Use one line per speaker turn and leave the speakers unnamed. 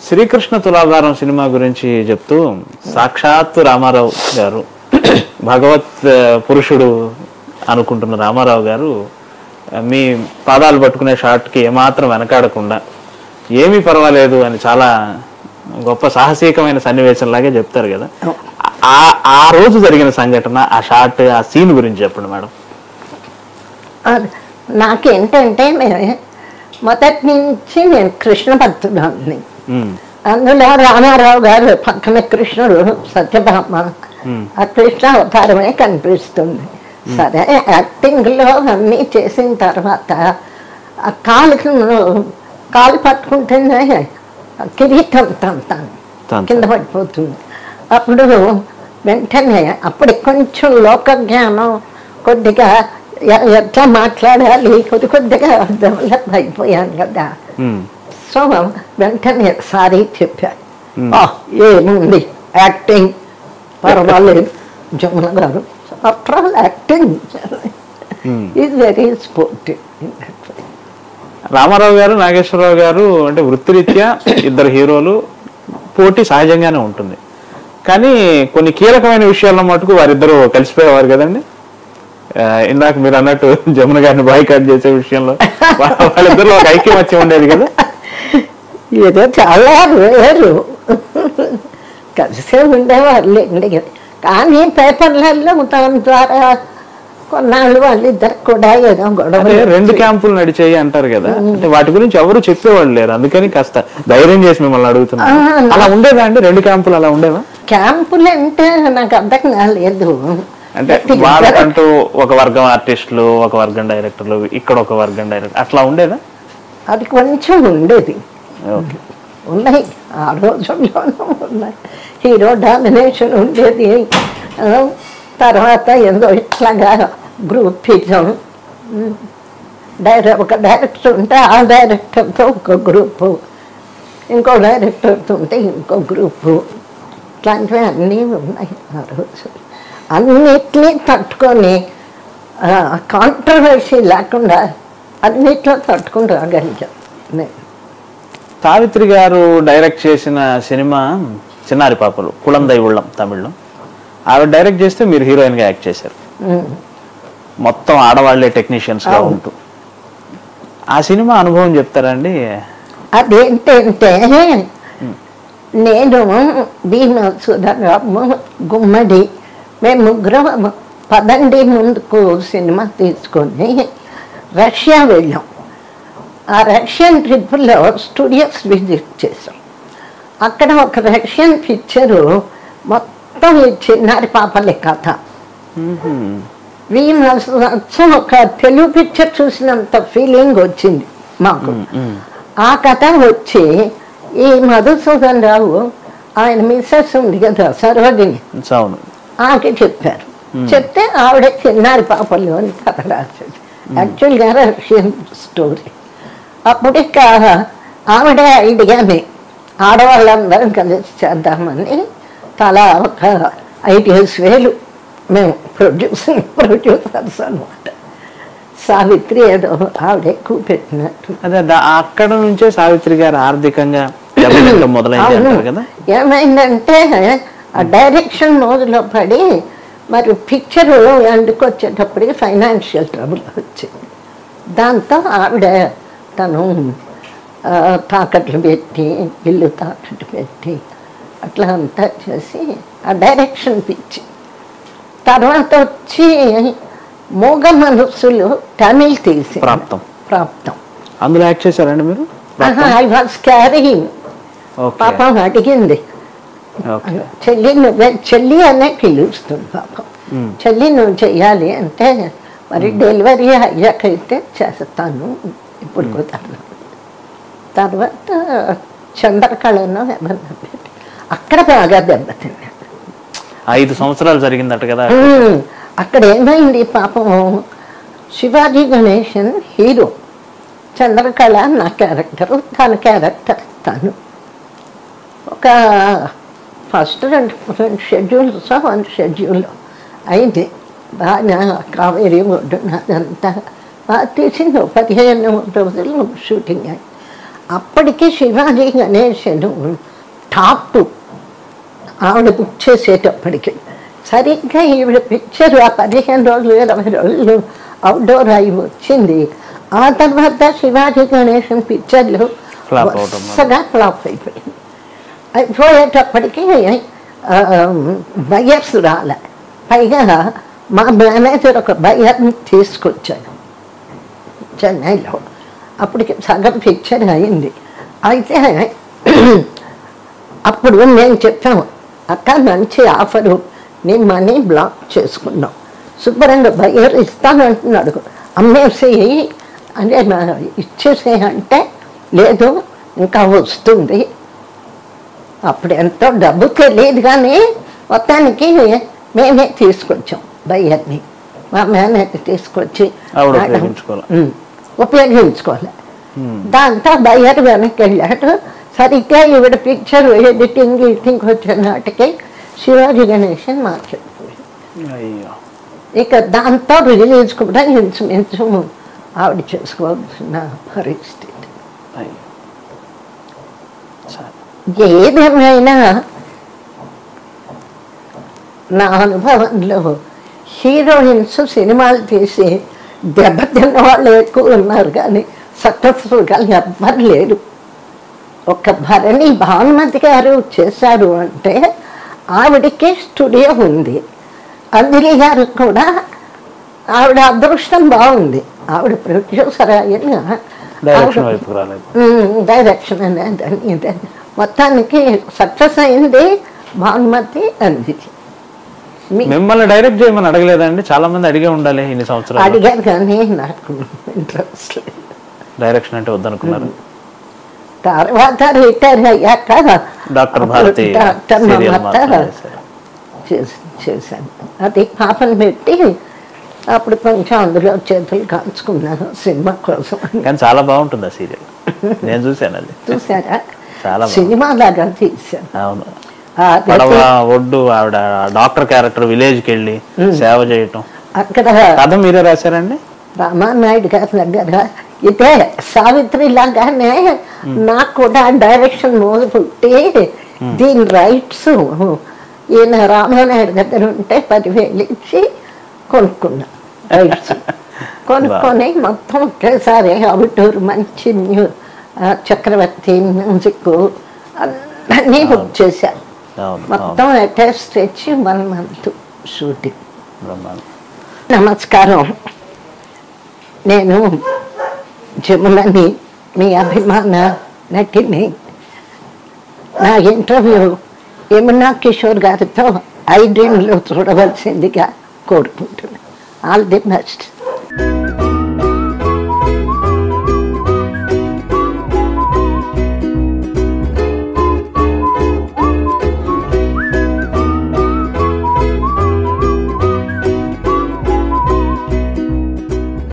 శ్రీకృష్ణ తులాభారం cinema గురించి చెప్తూ సాక్షాత్తు రామారావు గారు భగవత్ పురుషుడు అనుకుంటున్న రామారావు గారు మీ పాదాలు పట్టుకునే షాట్కి ఏమాత్రం వెనకాడకుండా ఏమీ పర్వాలేదు అని చాలా గొప్ప సాహసీకమైన సన్నివేశంలాగే చెప్తారు కదా. ఆ రోజు జరిగిన సంఘటన, ఆ షాట్, ఆ సీన్ గురించి చెప్పండి మేడం.
నాకేంటంటే మొదటి నుంచి నేను కృష్ణ భక్తుడాన్ని. అందులో రామారావు గారు పక్కన కృష్ణుడు సత్యభామ, ఆ కృష్ణ అవతారమే కనిపిస్తుంది. సరే, యాక్టింగ్లో అన్నీ చేసిన తర్వాత ఆ కాలు పట్టుకుంటేనే కిరీటం తంతాను కింద పడిపోతుంది. అప్పుడు వెంటనే అప్పుడు కొంచెం లోక జ్ఞానం కొద్దిగా ఎట్లా మాట్లాడాలి కొద్దిగా డెవలప్ అయిపోయాను కదా. సో వెంటనే సారీ చెప్పాను, ఏముంది యాక్టింగ్ పర్వాలేదు జమున గారు. After all acting is very sportive.
Rama Rao గారు, నాగేశ్వరరావు గారు అంటే వృత్తిరీత్యా ఇద్దరు హీరోలు, పోటీ సహజంగానే ఉంటుంది. కానీ కొన్ని కీలకమైన విషయాల్లో మటుకు వారిద్దరూ కలిసిపోయేవారు కదండి. ఇందాక మీరు అన్నట్టు జమున గారిని బాయ్కాట్ చేసే విషయంలో వాళ్ళిద్దరు ఒక ఐక్యమత్యం ఉండేది కదా.
ఏదో చాలా వేరు కలిసే ఉండేవాళ్ళు. కానీ పేపర్లలో దాని ద్వారా కొన్నాళ్ళు వాళ్ళిద్దరు కూడా ఏదో గొడవ.
రెండు క్యాంపులు నడిచాయి అంటారు కదా, అంటే వాటి గురించి ఎవరు చెప్పేవాళ్ళు లేరు, అందుకని కాస్త ధైర్యం చేసి మిమ్మల్ని అడుగుతున్నా. అలా ఉండేదా అండి? రెండు క్యాంపులు అలా ఉండేవా?
క్యాంపులు అంటే నాకు అర్థం కాలేదు.
అంటే వాళ్ళకంటూ ఒక వర్గం ఆర్టిస్టులు, ఒక వర్గం డైరెక్టర్లు, ఇక్కడ ఒక వర్గం డైరెక్టర్, అట్లా ఉండేదా?
అది కొంచెం ఉండేది. ఉన్నాయి, ఆ రోజుల్లోనూ ఉన్నాయి. హీరో డామినేషన్ ఉండేది. తర్వాత ఏదో ఇట్లాగా గ్రూపిజం, ఒక డైరెక్టర్ ఉంటే ఆ డైరెక్టర్తో ఒక గ్రూపు, ఇంకో డైరెక్టర్తో ఉంటే ఇంకో గ్రూపు, ఇట్లాంటివి అన్నీ ఉన్నాయి ఆ రోజు. అన్నిటినీ తట్టుకొని కాంట్రవర్సీ లేకుండా అన్నిట్లో తట్టుకుని రాగలిగాం.
సావిత్రి గారు డైరెక్ట్ చేసిన సినిమా చిన్నారి పాపలు, కుళందై ఉళ్ళం తమిళ్లో. ఆవిడ డైరెక్ట్ చేస్తే మీరు హీరోయిన్గా యాక్ట్ చేశారు, మొత్తం ఆడవాళ్లే టెక్నీషియన్స్గా ఉంటూ. ఆ సినిమా అనుభవం చెప్తారండి?
అదేంటంటే నేను భీమ సుధరాము గుమ్మడి మేము ముగ్గురం పదండి ముందుకు సినిమా తీసుకొని రష్యా వెళ్ళాం. ఆ రష్యన్ ట్రిప్లో స్టూడియోస్ విజిట్ చేసాం. అక్కడ ఒక రష్యన్ పిక్చరు మొత్తం ఈ చిన్నారి పాపలే కథ. ఒక తెలుగు పిక్చర్ చూసినంత ఫీలింగ్ వచ్చింది మాకు. ఆ కథ వచ్చి ఈ మధుసూదన్ రావు ఆయన మిస్సెస్ ఉంది కదా సరోజిని, ఆకి చెప్పారు. చెప్తే ఆవిడ చిన్నారి పాపలు అని కథ రాసేది. యాక్చువల్గా రష్యన్ స్టోరీ. అప్పుడు ఇక ఆవిడ ఐడియాని ఆడవాళ్ళందరం కలిసి చేద్దామని తలా ఒక 5,000 మేము ప్రొడ్యూసర్స్ అనమాట. సావిత్రి ఏదో ఆవిడ ఎక్కువ పెట్టినట్టు.
అదే అక్కడ నుంచే సావిత్రి గారు ఆర్థికంగా మొదలైంది కదా.
ఏమైందంటే ఆ డైరెక్షన్ మోజులో పడి మరి పిక్చర్ ఎండుకు వచ్చేటప్పటికి ఫైనాన్షియల్ ట్రబుల్ వచ్చింది. దాంతో ఆవిడ తను తాకట్లు పెట్టి, ఇల్లు తాకట్టు పెట్టి అట్లా అంతా చేసి ఆ డైరెక్షన్ పిచ్చి. తర్వాత వచ్చి మూగ మనసులు తమిళ్ తీసి ప్రాప్తం
అందులో యాక్ట్ చేశారండి మీరు?
I was carrying. పాపం అడిగింది, చెల్లి నువ్వే, చెల్లి అనే పిలుస్తుంది పాపం. చెల్లి నువ్వు చెయ్యాలి అంటే మరి డెలివరీ అయ్యాకైతే చేస్తాను, ఇప్పుడు కుదరదు. తర్వాత చంద్రకళను ఎవరన్నా పెట్టి అక్కడ బాగా దెబ్బతిన్నాడు.
5 సంవత్సరాలు జరిగిందట కదా
అక్కడ. ఏమైంది పాపం, శివాజీ గణేశన్ హీరో, చంద్రకళ నా క్యారెక్టరు, తన క్యారెక్టర్ తను. ఒక ఫస్ట్ 2 షెడ్యూల్స్ 1 షెడ్యూల్ అయింది. బాగా కావేరీ ఒడ్డున అదంతా బాగా తీసింది. 15 రోజులు షూటింగ్ అయింది. అప్పటికి శివాజీ గణేశన్ టాప్ 2 ఆవిడ బుక్ చేసేటప్పటికి. సరిగ్గా ఈవిడ పిక్చర్ ఆ 15 రోజులు 20 రోజులు అవుట్డోర్ అయి వచ్చింది. ఆ తర్వాత శివాజీ గణేశన్ పిక్చర్లు వరుసగా ఫ్లాప్ అయిపోయింది. అయిపోయేటప్పటికి బయర్స్ రాలే. పైగా మా మేనేజర్ ఒక బయర్ని తీసుకొచ్చాడు చెన్నైలో. అప్పటికి సగం పిక్చర్ అయింది. అయితే అప్పుడు నేను చెప్పాను, అక్క మంచి ఆఫరు, నేను మనీ బ్లాక్ చేసుకున్నాం, శుభ్రంగా బయర్ ఇస్తానంటున్నాడు, అమ్మేసేయి అంటే ఇచ్చేసేయంటే లేదు ఇంకా వస్తుంది. అప్పుడు ఎంతో డబ్బు తెలియదు కానీ మొత్తానికి మేమే తీసుకొచ్చాం బయ్యర్ని. మా మేనేజర్ తీసుకొచ్చి ఉపయోగించుకోవాలి. దాంతో బయ్యర్ వెనక్కి వెళ్ళాడు. సరిగ్గా ఈవిడ పిక్చర్ ఎడిటింగ్ వచ్చే నాటికి శివాజీ గణేశన్ మార్కెట్పోయింది. ఇక దాంతో రిలీజ్ కూడా ఇంచుమించు ఆవిడ చేసుకోవాల్సిన పరిస్థితి. ఏదేమైనా నా అనుభవంలో హీరోయిన్స్ సినిమాలు తీసి దెబ్బతిన్న వాళ్ళు ఎక్కువ ఉన్నారు కానీ సక్సెస్ఫుల్గా ఎవ్వరు లేరు. ఒక భరణి భానుమతి గారు చేశారు అంటే ఆవిడకి స్టూడియో ఉంది. అంజలి గారు కూడా ఆవిడ అదృష్టం బాగుంది. ఆవిడ ప్రొడ్యూసర్ అయిన డైరెక్షన్ అనేది మొత్తానికి సక్సెస్ అయింది భానుమతి అంజలి.
మిమ్మల్ని డైరెక్ట్ చేయమని అడగలేదండి? చాలా మంది అడిగే ఉండాలి ఇన్ని సంవత్సరాలు.
అడిగారు కానీ నాకు ఇంట్రెస్ట్ లేదు.
డైరెక్షన్ అంటే వద్దనుకున్నారు.
తర్వాత రిటైర్ అయ్యాక
డాక్టర్ భారతి
చేశాను. అది పాపను పెట్టి అప్పుడు కొంచెం అందులో చేతులు కాల్చుకున్నాను సినిమా కోసం.
కానీ చాలా బాగుంటుంది ఆ సీరియల్, నేను చూశాను. అది
చూసారా?
చాలా
సినిమా లాగా తీశాను.
అవును. పడవ ఒడ్డు ఆవిడ డాక్టర్ క్యారెక్టర్ విలేజ్కి వెళ్ళి సేవ చేయటం.
అక్కడ
కథ మీరే రాశారండి?
రామానాయుడు గారి దగ్గర. ఇదే సావిత్రి లాగానే నాకు కూడా డైరెక్షన్ మోజు పుట్టి దీని రైట్స్ ఈయన రామానాయుడు దగ్గర ఉంటే 10,000 ఇచ్చి కొనుక్కున్నా రైట్స్. కొనుక్కొని మొత్తం ఒకేసారి అవుట్డోర్ మంచి చక్రవర్తి మ్యూజిక్ అన్నీ బుక్ చేశాను. మొత్తం అటాచ్ తెచ్చి 1 month షూటింగ్. నమస్కారం, నేను జములని, మీ అభిమాన నటిని. నా ఇంటర్వ్యూ యమునా కిషోర్ గారితో ఐ డ్రీమ్లో చూడవలసిందిగా కోరుకుంటున్నాను. All the best.